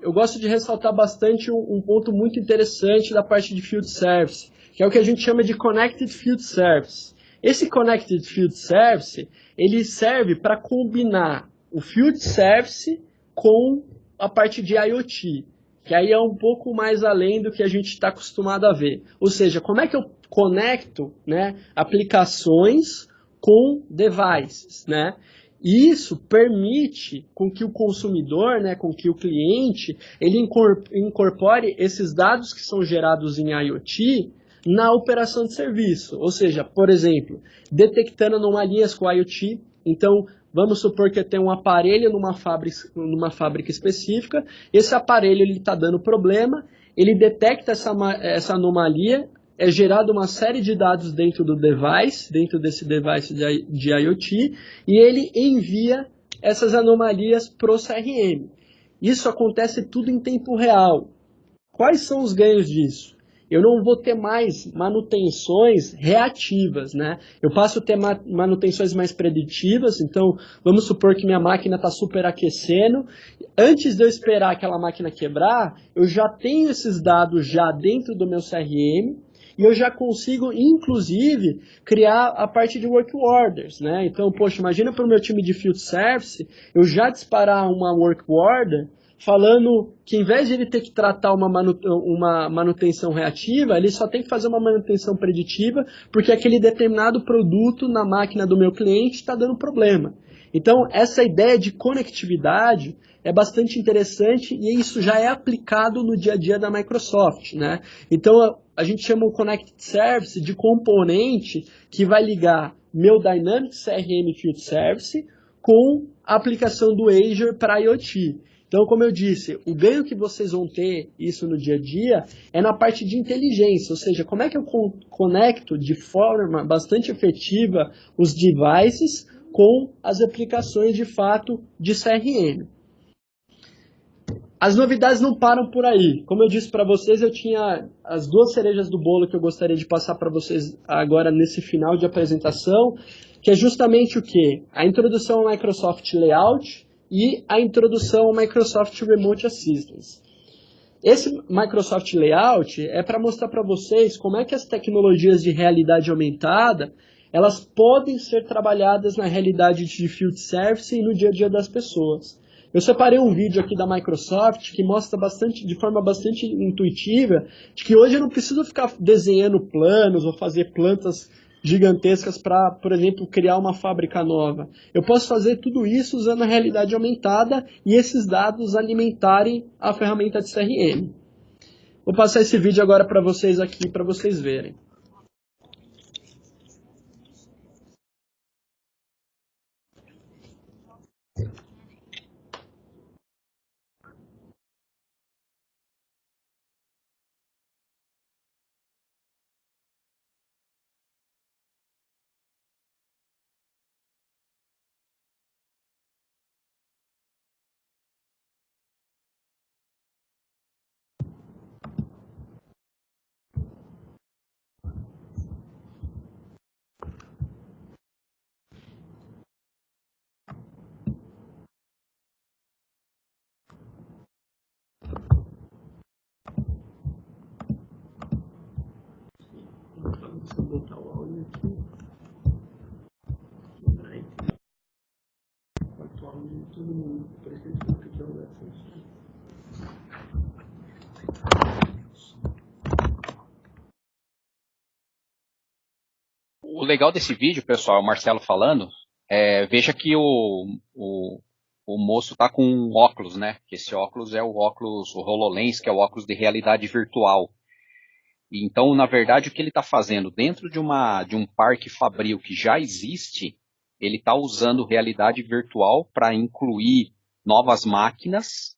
eu gosto de ressaltar bastante um ponto muito interessante da parte de Field Service, que é o que a gente chama de Connected Field Service. Esse Connected Field Service, ele serve para combinar o Field Service com a parte de IoT, que aí é um pouco mais além do que a gente está acostumado a ver. Ou seja, como é que eu conecto, né, aplicações com devices, né? E isso permite com que o consumidor, né, com que o cliente, ele incorpore esses dados que são gerados em IoT na operação de serviço. Ou seja, por exemplo, detectando anomalias com IoT. Então, vamos supor que eu tenho um aparelho numa fábrica específica, esse aparelho está dando problema, ele detecta essa anomalia, é gerada uma série de dados dentro desse device de IoT, e ele envia essas anomalias para o CRM. Isso acontece tudo em tempo real. Quais são os ganhos disso? Eu não vou ter mais manutenções reativas, né? Eu passo a ter manutenções mais preditivas. Então, vamos supor que minha máquina está superaquecendo. Antes de eu esperar aquela máquina quebrar, eu já tenho esses dados já dentro do meu CRM, e eu já consigo, inclusive, criar a parte de work orders, né? Então, poxa, imagina para o meu time de Field Service, eu já disparar uma work order falando que em vez de ele ter que tratar uma manutenção reativa, ele só tem que fazer uma manutenção preditiva, porque aquele determinado produto na máquina do meu cliente está dando problema. Então, essa ideia de conectividade é bastante interessante e isso já é aplicado no dia a dia da Microsoft, né? Então, a gente chama o Connected Service de componente que vai ligar meu Dynamics CRM Field Service com a aplicação do Azure para IoT. Então, como eu disse, o ganho que vocês vão ter isso no dia a dia é na parte de inteligência, ou seja, como é que eu conecto de forma bastante efetiva os devices com as aplicações de fato de CRM. As novidades não param por aí. Como eu disse para vocês, eu tinha as duas cerejas do bolo que eu gostaria de passar para vocês agora nesse final de apresentação, que é justamente o quê? A introdução ao Microsoft Layout e a introdução ao Microsoft Remote Assistance. Esse Microsoft Layout é para mostrar para vocês como é que as tecnologias de realidade aumentada elas podem ser trabalhadas na realidade de Field Service e no dia a dia das pessoas. Eu separei um vídeo aqui da Microsoft que mostra de forma bastante intuitiva de que hoje eu não preciso ficar desenhando planos ou fazer plantas gigantescas para, por exemplo, criar uma fábrica nova. Eu posso fazer tudo isso usando a realidade aumentada e esses dados alimentarem a ferramenta de CRM. Vou passar esse vídeo agora para vocês aqui, para vocês verem. Deixa eu botar o áudio aqui. Corta o áudio de todo mundo. Por isso que a gente vai pedir o O legal desse vídeo, pessoal, o Marcelo falando, veja que o moço está com um óculos, né? Que esse óculos é o HoloLens, que é o óculos de realidade virtual. Então, na verdade, o que ele está fazendo? Dentro de um parque fabril que já existe, ele está usando realidade virtual para incluir novas máquinas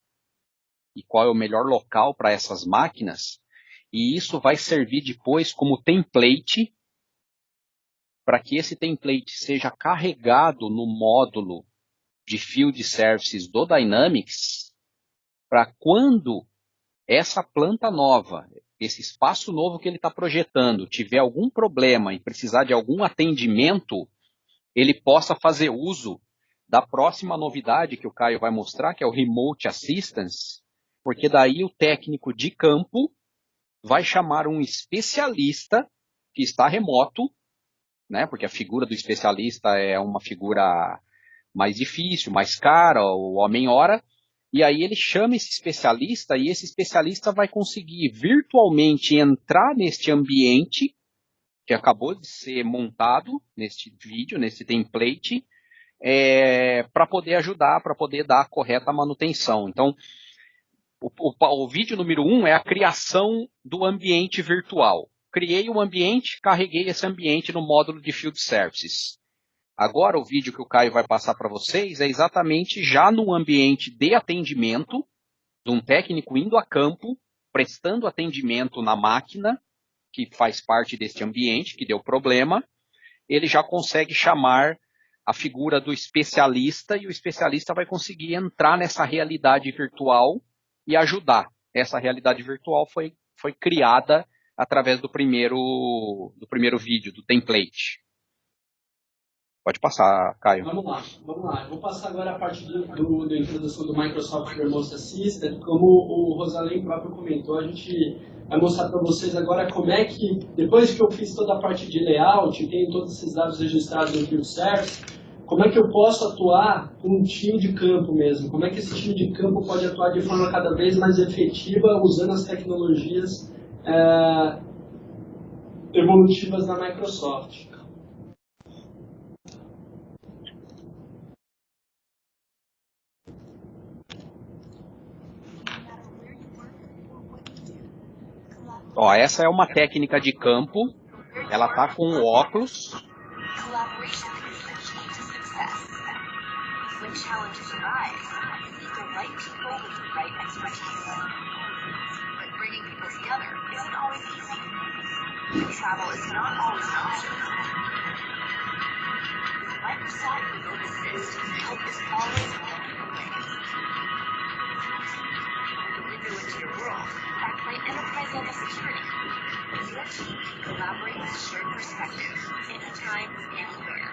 e qual é o melhor local para essas máquinas. E isso vai servir depois como template para que esse template seja carregado no módulo de Field Services do Dynamics, para quando essa planta nova, esse espaço novo que ele está projetando, tiver algum problema e precisar de algum atendimento, ele possa fazer uso da próxima novidade que o Caio vai mostrar, que é o Remote Assistance, porque daí o técnico de campo vai chamar um especialista que está remoto, né, porque a figura do especialista é uma figura mais difícil, mais cara, o homem-hora, e aí ele chama esse especialista e esse especialista vai conseguir virtualmente entrar neste ambiente que acabou de ser montado neste vídeo, nesse template, para poder ajudar, para poder dar a correta manutenção. Então, o vídeo número 1 é a criação do ambiente virtual. Criei um ambiente, carreguei esse ambiente no módulo de Field Services. Agora o vídeo que o Caio vai passar para vocês é exatamente já no ambiente de atendimento, de um técnico indo a campo, prestando atendimento na máquina, que faz parte deste ambiente, que deu problema, ele já consegue chamar a figura do especialista e o especialista vai conseguir entrar nessa realidade virtual e ajudar. Essa realidade virtual foi criada através do primeiro vídeo, do template. Pode passar, Caio. Vamos lá. Eu vou passar agora a parte da introdução do Microsoft Remote Assistant. Como o Rosalém próprio comentou, a gente vai mostrar para vocês agora como é que, depois que eu fiz toda a parte de layout, tenho todos esses dados registrados no Field Service, como é que eu posso atuar com um time de campo mesmo? Como é que esse time de campo pode atuar de forma cada vez mais efetiva usando as tecnologias evolutivas da Microsoft? Ó, essa é uma técnica de campo. Ela tá com o óculos. When challenges arise, you need the right people with the right expertise. But bringing people together isn't always easy. And travel is not always an option. With Microsoft Remote Assist, help is always on the way. The window into your world, backed by enterprise-level security. Your team can collaborate with shared perspective, anytime, anywhere.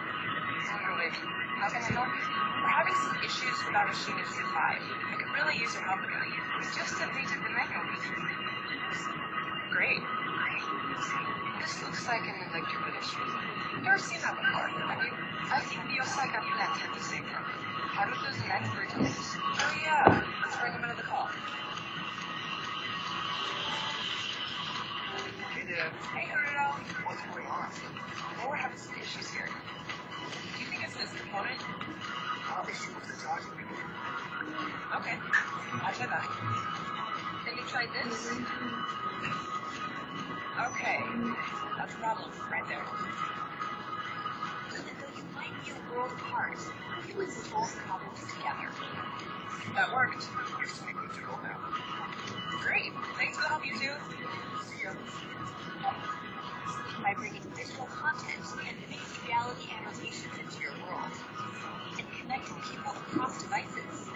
How can I help you? We're having some issues with our machine in C5. I could really use your help again. We just updated the menu. Great. This looks like an electrical issue. Never seen that before. I think the Osaka plant had the same problem. How do those an expert in this? Oh yeah, let's bring him into the call. Hey there. Hey Haruto. What's going on? Well, we're having some issues here. Do you think it's this component? Issue with the charging meter. Okay, I'll try that. Then you try this? Okay, that's a problem right there. Even though you might be a world apart, humans solve problems together. That worked. You're still good to go now. Great, thanks for the help, you two. See ya. By bringing digital content and mixed reality annotations into your world, and connecting people across devices,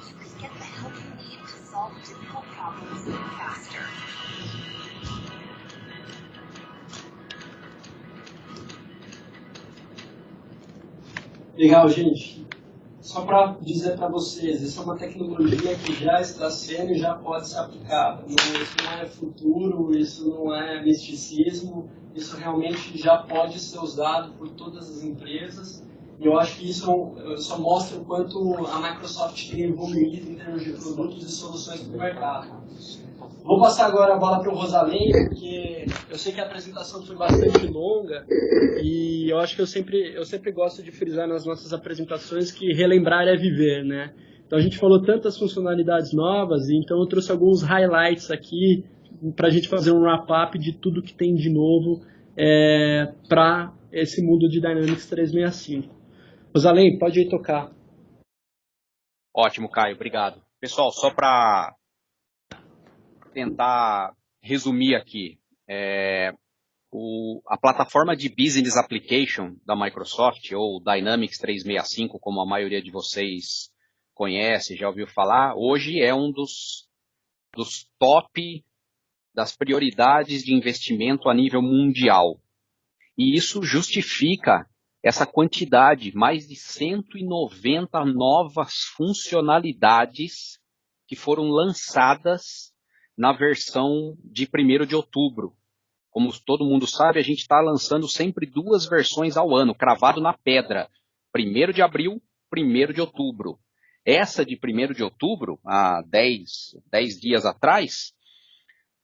you can get the help you need to solve difficult problems faster. Legal, gente. Só para dizer para vocês, isso é uma tecnologia que já está sendo e já pode ser aplicada. Isso não é futuro, isso não é misticismo, isso realmente já pode ser usado por todas as empresas. E eu acho que isso só mostra o quanto a Microsoft tem evoluído em termos de produtos e soluções para o mercado. Vou passar agora a bola para o Rosalém, porque eu sei que a apresentação foi bastante longa e eu acho que eu sempre gosto de frisar nas nossas apresentações que relembrar é viver, né? Então a gente falou tantas funcionalidades novas, e então eu trouxe alguns highlights aqui para a gente fazer um wrap-up de tudo que tem de novo para esse mundo de Dynamics 365. Rosalém, pode ir tocar. Ótimo, Caio, obrigado. Pessoal, só para tentar resumir aqui, a plataforma de Business Application da Microsoft, ou Dynamics 365, como a maioria de vocês conhece, já ouviu falar, hoje é um dos top das prioridades de investimento a nível mundial. E isso justifica essa quantidade, mais de 190 novas funcionalidades que foram lançadas na versão de 1º de outubro. Como todo mundo sabe, a gente está lançando sempre 2 versões ao ano, cravado na pedra. 1º de abril, 1º de outubro. Essa de 1º de outubro, há 10 dias atrás,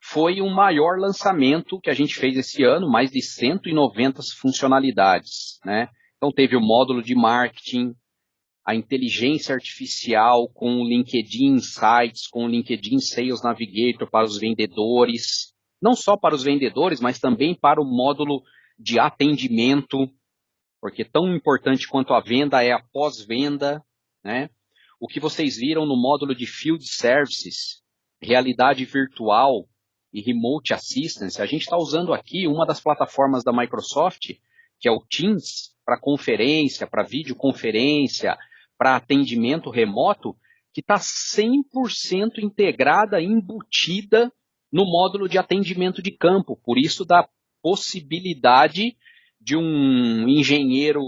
foi o maior lançamento que a gente fez esse ano, mais de 190 funcionalidades, né? Então teve o módulo de marketing, a inteligência artificial com o LinkedIn Insights, com o LinkedIn Sales Navigator para os vendedores, não só para os vendedores, mas também para o módulo de atendimento, porque tão importante quanto a venda é a pós-venda, né? O que vocês viram no módulo de Field Services, realidade virtual e Remote Assistance, a gente está usando aqui uma das plataformas da Microsoft, que é o Teams, para conferência, para videoconferência, para atendimento remoto, que está 100% integrada, embutida no módulo de atendimento de campo. Por isso, dá possibilidade de um engenheiro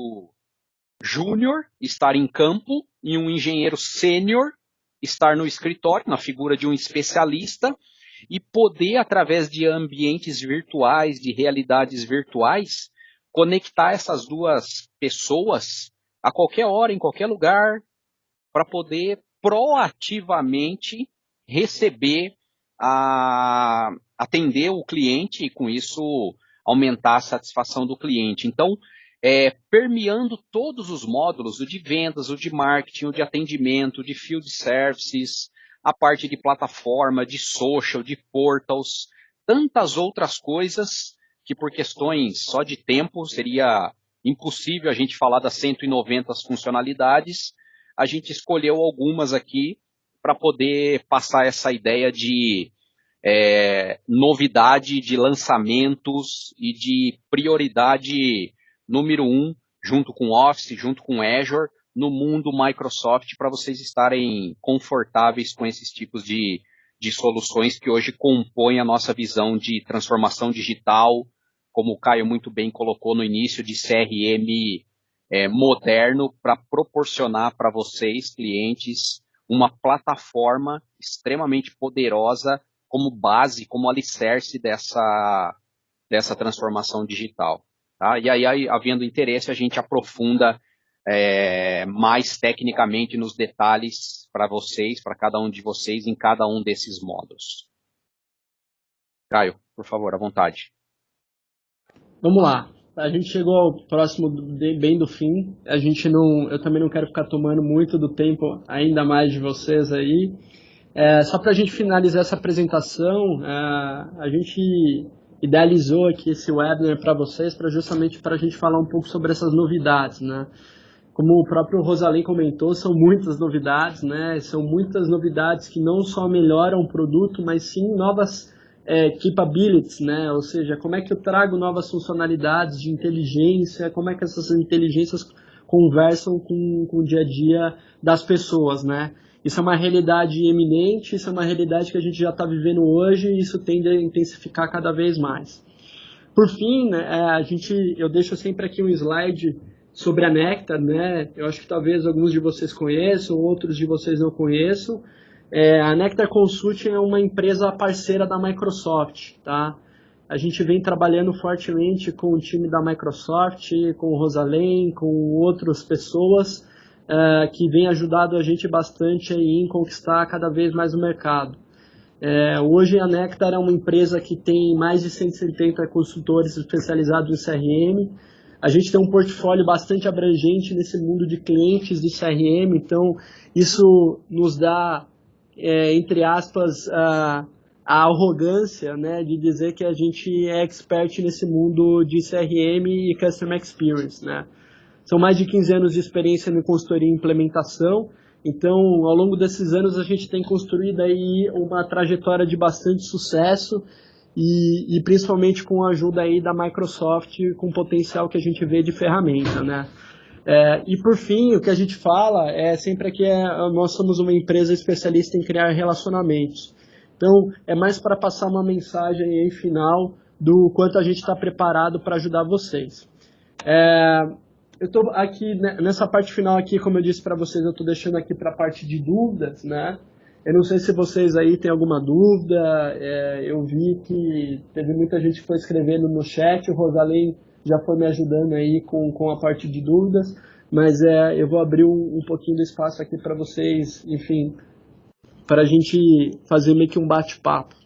júnior estar em campo e um engenheiro sênior estar no escritório, na figura de um especialista, e poder, através de ambientes virtuais, de realidades virtuais, conectar essas duas pessoas a qualquer hora, em qualquer lugar, para poder proativamente receber, atender o cliente e com isso aumentar a satisfação do cliente. Então, permeando todos os módulos, o de vendas, o de marketing, o de atendimento, o de field services, a parte de plataforma, de social, de portals, tantas outras coisas que por questões só de tempo seria impossível a gente falar das 190 funcionalidades. A gente escolheu algumas aqui para poder passar essa ideia de novidade, de lançamentos e de prioridade número 1, junto com Office, junto com Azure, no mundo Microsoft, para vocês estarem confortáveis com esses tipos de soluções que hoje compõem a nossa visão de transformação digital, como o Caio muito bem colocou no início, de CRM moderno, para proporcionar para vocês, clientes, uma plataforma extremamente poderosa como base, como alicerce dessa transformação digital. Tá? E aí, havendo interesse, a gente aprofunda mais tecnicamente nos detalhes para vocês, para cada um de vocês, em cada um desses módulos. Caio, por favor, à vontade. Vamos lá. A gente chegou ao próximo bem do fim. Eu também não quero ficar tomando muito do tempo, ainda mais de vocês aí. Só para a gente finalizar essa apresentação, a gente idealizou aqui esse webinar para vocês, justamente para a gente falar um pouco sobre essas novidades, né? Como o próprio Rosalém comentou, são muitas novidades, né? São muitas novidades que não só melhoram o produto, mas sim novas capabilities, né? Ou seja, como é que eu trago novas funcionalidades de inteligência, como é que essas inteligências conversam com o dia a dia das pessoas, né? Isso é uma realidade eminente, isso é uma realidade que a gente já está vivendo hoje e isso tende a intensificar cada vez mais. Por fim, né, eu deixo sempre aqui um slide sobre a Nectar, né? Eu acho que talvez alguns de vocês conheçam, outros de vocês não conheçam. A Nectar Consulting é uma empresa parceira da Microsoft, tá? A gente vem trabalhando fortemente com o time da Microsoft, com o Rosalém, com outras pessoas que vem ajudado a gente bastante aí em conquistar cada vez mais o mercado. Hoje a Nectar é uma empresa que tem mais de 170 consultores especializados em CRM. A gente tem um portfólio bastante abrangente nesse mundo de clientes de CRM, então isso nos dá, entre aspas, a arrogância, né, de dizer que a gente é expert nesse mundo de CRM e Customer Experience, né. São mais de 15 anos de experiência em consultoria e implementação. Então, ao longo desses anos, a gente tem construído aí uma trajetória de bastante sucesso e principalmente com a ajuda aí da Microsoft, com o potencial que a gente vê de ferramenta, né? E por fim, o que a gente fala é sempre que nós somos uma empresa especialista em criar relacionamentos. Então, é mais para passar uma mensagem aí final do quanto a gente está preparado para ajudar vocês. Eu estou aqui, nessa parte final aqui, como eu disse para vocês, eu estou deixando aqui para a parte de dúvidas, né? Eu não sei se vocês aí têm alguma dúvida, eu vi que teve muita gente que foi escrevendo no chat, o Rosalém já foi me ajudando aí com a parte de dúvidas, mas eu vou abrir um pouquinho do espaço aqui para vocês, enfim, para a gente fazer meio que um bate-papo.